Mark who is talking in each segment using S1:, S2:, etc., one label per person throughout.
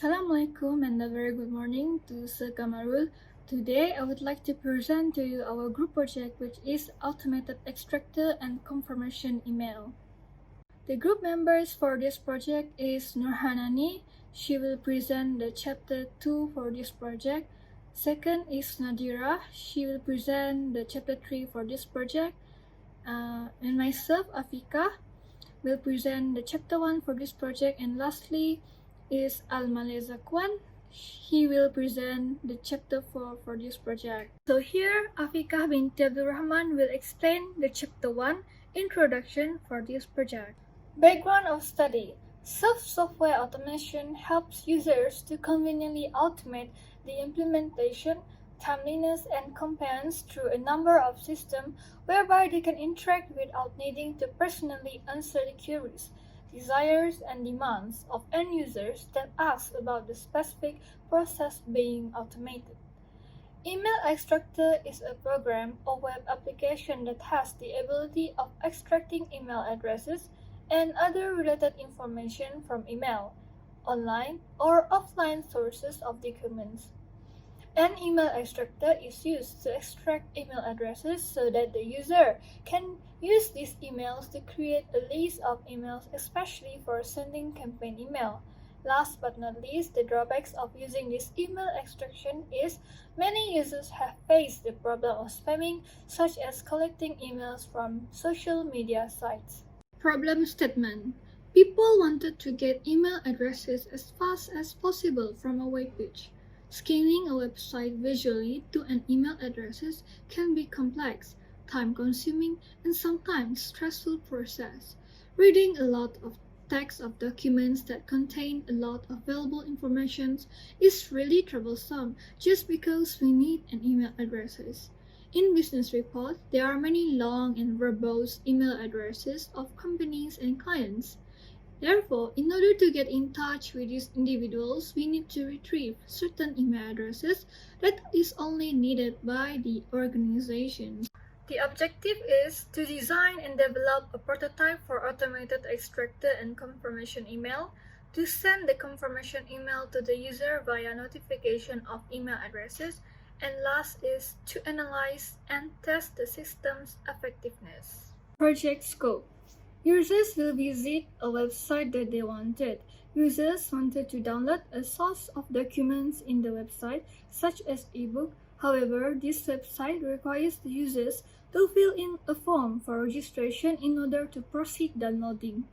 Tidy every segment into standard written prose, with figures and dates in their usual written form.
S1: Assalamualaikum and a very good morning to Sir Kamarul. Today I would like to present to you our group project, which is Automated Extractor and Confirmation Email. The group members for this project is Nurhanani. She will present the chapter 2 for this project. Second is Nadira. She will present the chapter 3 for this project. And myself, Afika, will present the chapter 1 for this project. And lastly is Al-Maleza Kwan. He will present the chapter 4 for this project. So here, Afika bin Abdul Rahman will explain the chapter 1 introduction for this project. Background of study. Software automation helps users to conveniently automate the implementation, timeliness, and compliance through a number of systems whereby they can interact without needing to personally answer the queries, desires, and demands of end users that ask about the specific process being automated. Email Extractor is a program or web application that has the ability of extracting email addresses and other related information from email, online or offline sources of documents. An email extractor is used to extract email addresses so that the user can use these emails to create a list of emails, especially for sending campaign email. Last but not least, the drawbacks of using this email extraction is many users have faced the problem of spamming, such as collecting emails from social media sites. Problem statement. People wanted to get email addresses as fast as possible from a web page. Scanning a website visually to an email addresses can be complex, time-consuming, and sometimes stressful process. Reading a lot of text of documents that contain a lot of valuable information is really troublesome just because we need an email addresses. In business reports, there are many long and verbose email addresses of companies and clients. Therefore, in order to get in touch with these individuals, we need to retrieve certain email addresses that is only needed by the organization. The objective is to design and develop a prototype for automated extractor and confirmation email, to send the confirmation email to the user via notification of email addresses, and last is to analyze and test the system's effectiveness. Project scope. Users will visit a website that they wanted. Users wanted to download a source of documents in the website, such as ebook. However, this website requires the users to fill in a form for registration in order to proceed downloading.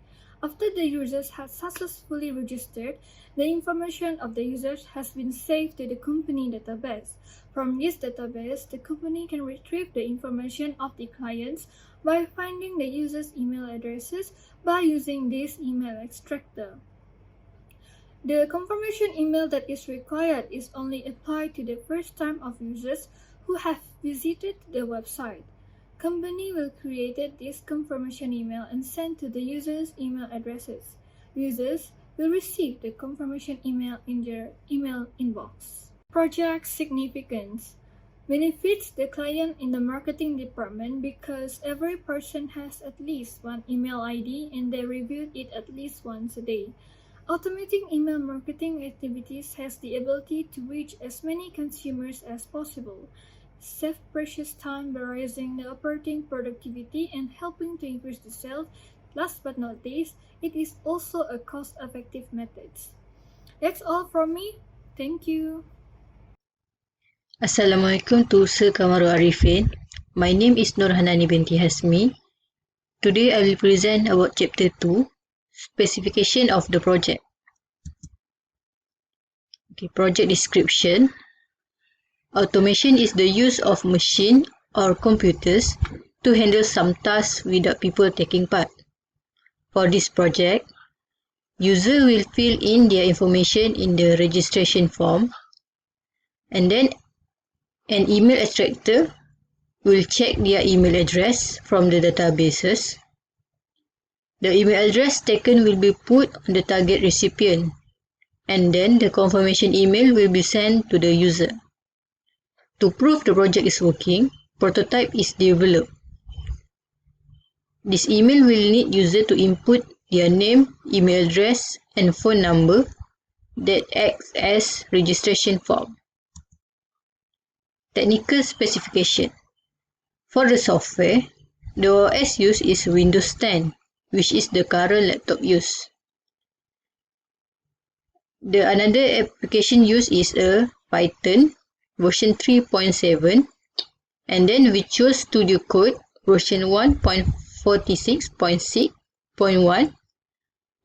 S1: After the users have successfully registered, the information of the users has been saved to the company database. From this database, the company can retrieve the information of the clients by finding the user's email addresses by using this email extractor. The confirmation email that is required is only applied to the first time of users who have visited the website. Company will create this confirmation email and send to the user's email addresses. Users will receive the confirmation email in their email inbox. Project significance. Benefits the client in the marketing department because every person has at least one email ID and they review it at least once a day. Automating email marketing activities has the ability to reach as many consumers as possible, save precious time by raising the operating productivity and helping to increase the sales. Last but not least, it is also a cost-effective method. That's all from me. Thank you.
S2: Assalamualaikum to Sir Kamarul Arifin. My name is Nurhanani binti Hasmi. Today I will present about chapter 2, Specification of the project. Project description. Automation is the use of machine or computers to handle some tasks without people taking part. For this project, user will fill in their information in the registration form, and then an email extractor will check their email address from the databases. The email address taken will be put on the target recipient, and then the confirmation email will be sent to the user. To prove the project is working, prototype is developed. This email will need user to input their name, email address, and phone number that acts as registration form. Technical specification. For the software, the OS used is Windows 10, which is the current laptop use. The another application used is a Phyton version 3.7, and then we choose Studio Code version 1.46.6.1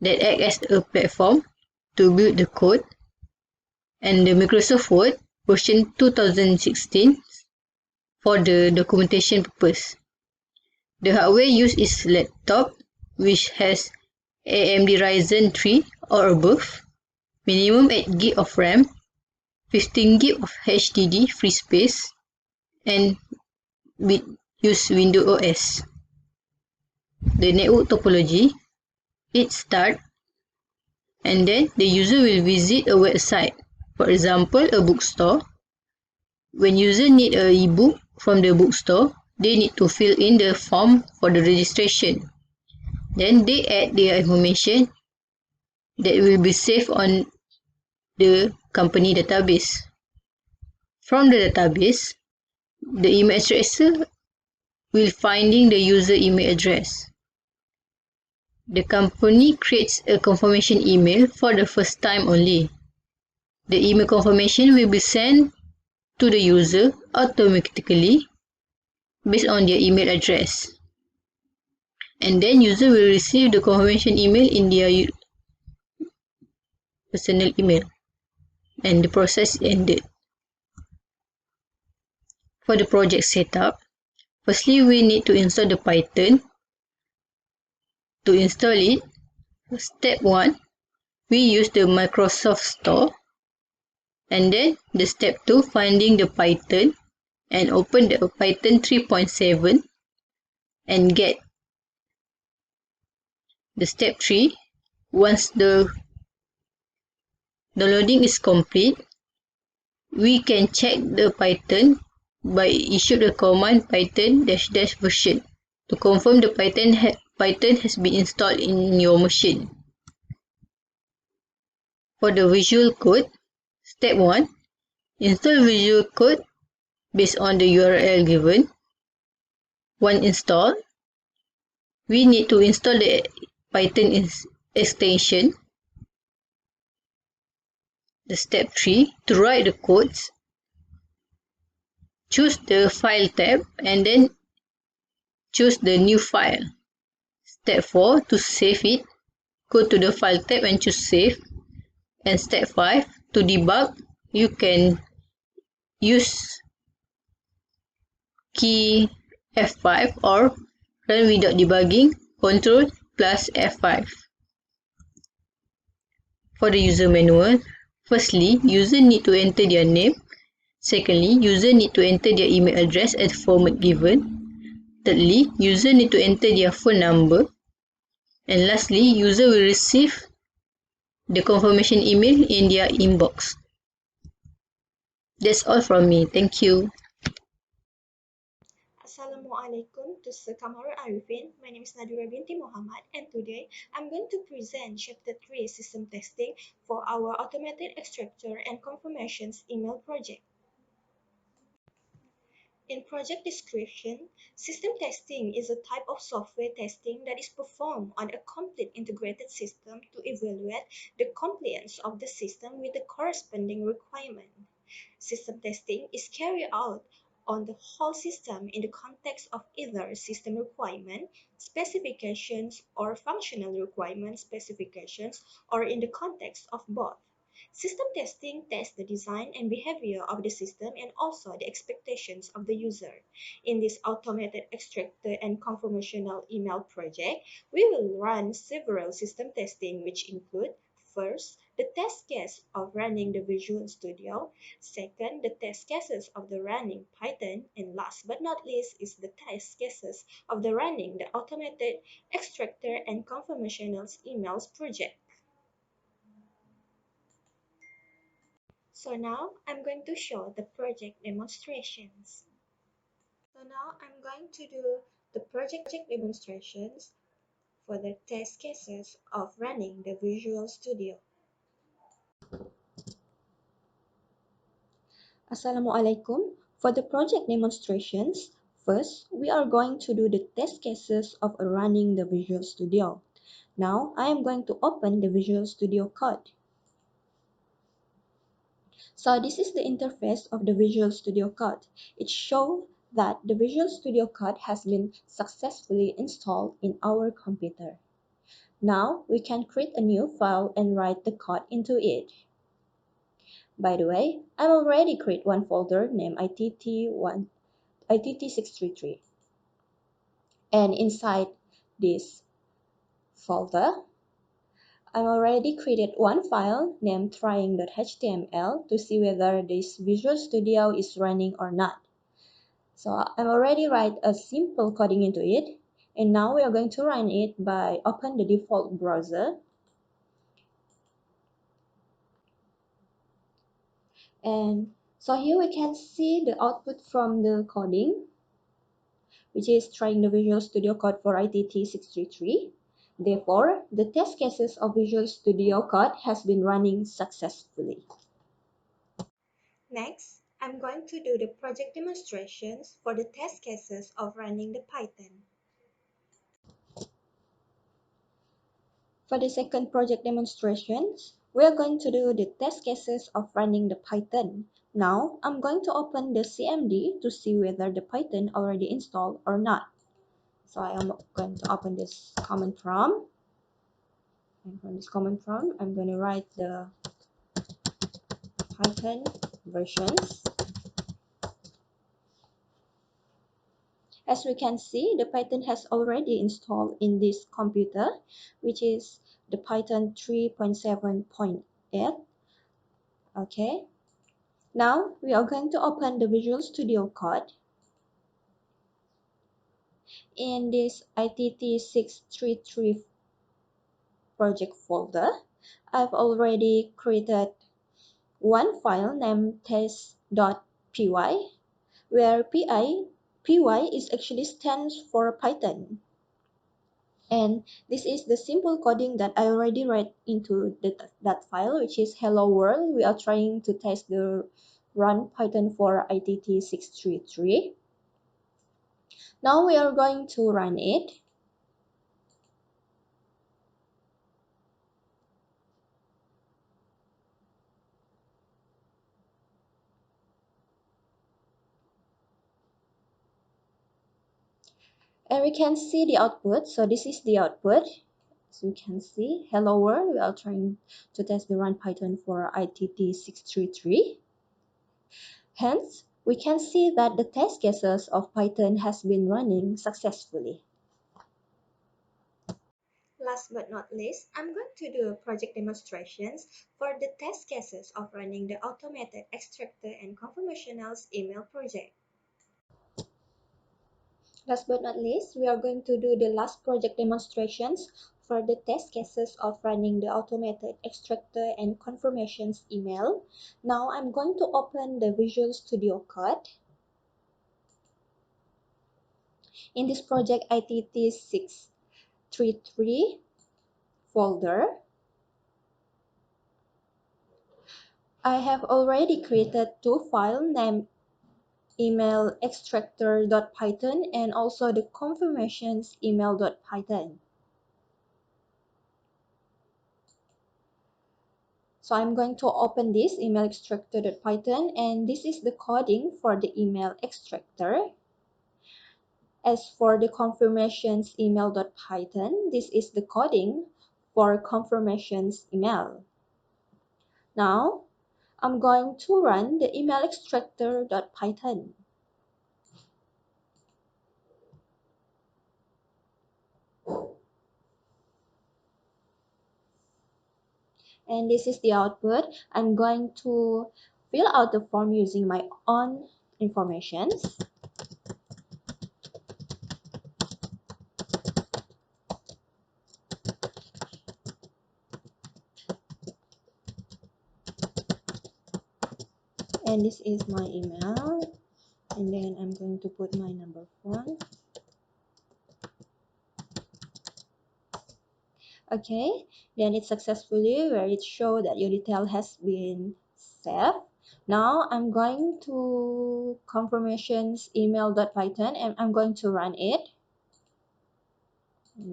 S2: that act as a platform to build the code, and the Microsoft Word version 2016 for the documentation purpose. The hardware used is laptop which has AMD Ryzen 3 or above, minimum 8GB of RAM, 15GB of HDD free space, and use Windows OS. The network topology, it start, and then the user will visit a website, for example a bookstore. When user need a ebook from the bookstore, they need to fill in the form for the registration. Then they add their information that will be saved on the company database. From the database, the email addresser will finding the user email address. The company creates a confirmation email for the first time only. The email confirmation will be sent to the user automatically based on their email address. And then user will receive the confirmation email in their personal email. And the process ended. For the project setup, firstly we need to install the Phyton. To install it, step 1, we use the Microsoft Store, and then the step 2, finding the Phyton and open the Phyton 3.7 and get the step 3. Once the downloading is complete, we can check the Phyton by issue the command Phyton -- version to confirm the Phyton has been installed in your machine. For the Visual Code, step 1, install Visual Code based on the URL given. Once installed, we need to install the Phyton extension. The step 3, to write the codes, choose the File tab and then choose the new file. Step 4, to save it, go to the File tab and choose Save. And step 5, to debug, you can use key F5 or run without debugging, Ctrl plus F5. For the user manual, firstly, user need to enter their name. Secondly, user need to enter their email address at the format given. Thirdly, user need to enter their phone number. And lastly, user will receive the confirmation email in their inbox. That's all from me. Thank you.
S3: Assalamualaikum to Kamarul Arifin. My name is Nadira binti Muhammad, and today I'm going to present Chapter 3 System Testing for our Automated Extractor and Confirmations email project. In project description, system testing is a type of software testing that is performed on a complete integrated system to evaluate the compliance of the system with the corresponding requirement. System testing is carried out on the whole system in the context of either system requirement specifications or functional requirement specifications, or in the context of both. System testing tests the design and behavior of the system and also the expectations of the user. In this automated extractor and conformational email project, we will run several system testing which include: first, the test case of running the Visual Studio; second, the test cases of the running Phyton; and last but not least is the test cases of the running the automated extractor and conformational emails project. So now I'm going to show the project demonstrations. So now I'm going to do the project demonstrations for the test cases of running the Visual Studio. Assalamualaikum. For the project demonstrations, first we are going to do the test cases of running the Visual Studio. Now I am going to open the Visual Studio Code. So this is the interface of the Visual Studio Code. It shows that the Visual Studio Code has been successfully installed in our computer. Now we can create a new file and write the code into it. By the way, I've already created one folder named ITT633. And inside this folder, I've already created one file named trying.html to see whether this Visual Studio is running or not. So I've already write a simple coding into it, and now we are going to run it by open the default browser. And so here we can see the output from the coding, which is trying the Visual Studio Code for ITT633. Therefore, the test cases of Visual Studio Code has been running successfully. Next, I'm going to do the project demonstrations for the test cases of running the Python. For the second project demonstrations, we are going to do the test cases of running the Python. Now, I'm going to open the CMD to see whether the Python already installed or not. So I am going to open this command prompt. And from this command prompt, I'm going to write the Python versions. As we can see, the Python has already installed in this computer, which is the Python 3.7.8. Okay. Now we are going to open the Visual Studio Code. In this ITT633 project folder, I've already created one file named test.py, where py is actually stands for Python. And this is the simple coding that I already write into that file, which is hello world. We are trying to test the run Python for ITT633. Now we are going to run it. And we can see the output. So this is the output. So we can see, hello world, we are trying to test the run Python for ITT633. Hence, we can see that the test cases of Python has been running successfully. Last but not least, I'm going to do project demonstrations for the test cases of running the automated extractor and conformationals email project. Last but not least, we are going to do the last project demonstrations for the test cases of running the automated extractor and confirmations email. Now I'm going to open the Visual Studio Code. In this project ITT633 folder, I have already created two files named email extractor.python and also the confirmations email.python. So I'm going to open this email extractor.python, and this is the coding for the email extractor. As for the confirmations email.python, this is the coding for confirmations email. Now I'm going to run the email extractor.python. And this is the output. I'm going to fill out the form using my own informations. And this is my email. And then I'm going to put my number phone. Okay, then it successfully where it show that your detail has been saved. Now I'm going to confirmations email.python and I'm going to run it.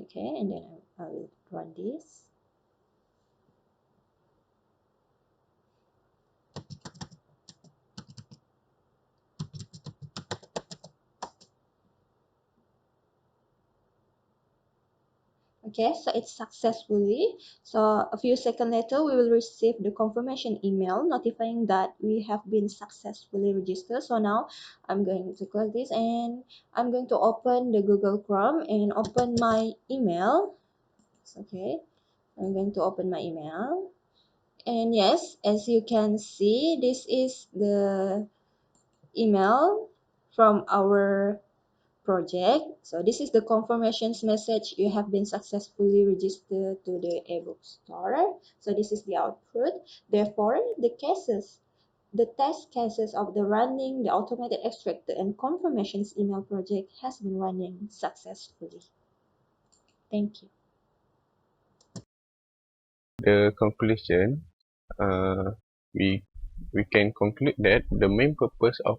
S3: Okay, and then I will run this. Okay, so it's successfully. So a few seconds later, we will receive the confirmation email notifying that we have been successfully registered. So now I'm going to close this and I'm going to open the Google Chrome and open my email. Okay, I'm going to open my email. And yes, as you can see, this is the email from our project. So this is the confirmations message. You have been successfully registered to the ebook store. So this is the output. Therefore, the test cases of the running the automated extractor and confirmations email project has been running successfully. Thank you.
S4: The conclusion, uh, we can conclude that the main purpose of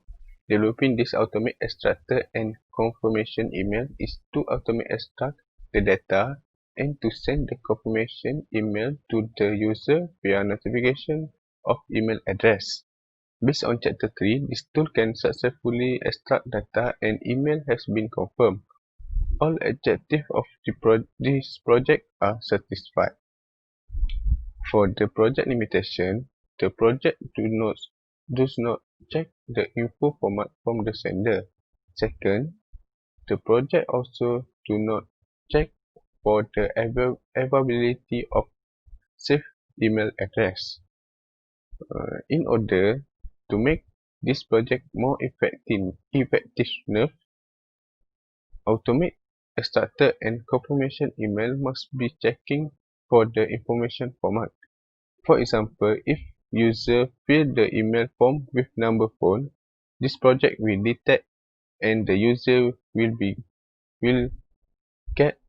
S4: developing this automate extractor and confirmation email is to automate extract the data and to send the confirmation email to the user via notification of email address. Based on chapter 3, this tool can successfully extract data and email has been confirmed. All objectives of this project are satisfied. For the project limitation, the project does not check the info format from the sender. Second, the project also do not check for the availability of safe email address. In order to make this project more effective, automate extractor and confirmation email must be checking for the information format. For example, if user fill the email form with number phone, this project will detect and the user will get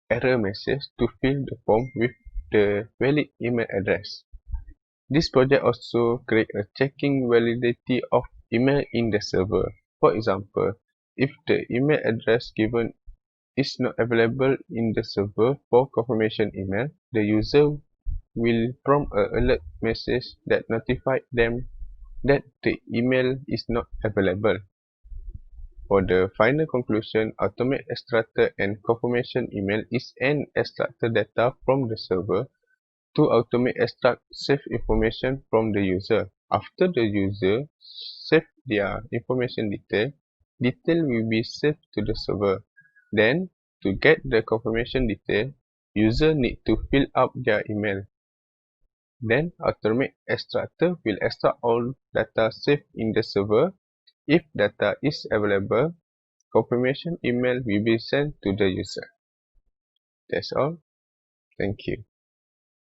S4: error message to fill the form with the valid email address. This project also create a checking validity of email in the server. For example, if the email address given is not available in the server for confirmation email, the user will prompt an alert message that notifies them that the email is not available. For the final conclusion, automate extractor and confirmation email is an extractor data from the server to automate extract save information from the user. After the user save their information detail will be saved to the server. Then, to get the confirmation detail, user need to fill up their email. Then, automate extractor will extract all data saved in the server. If data is available, confirmation email will be sent to the user. That's all. Thank you.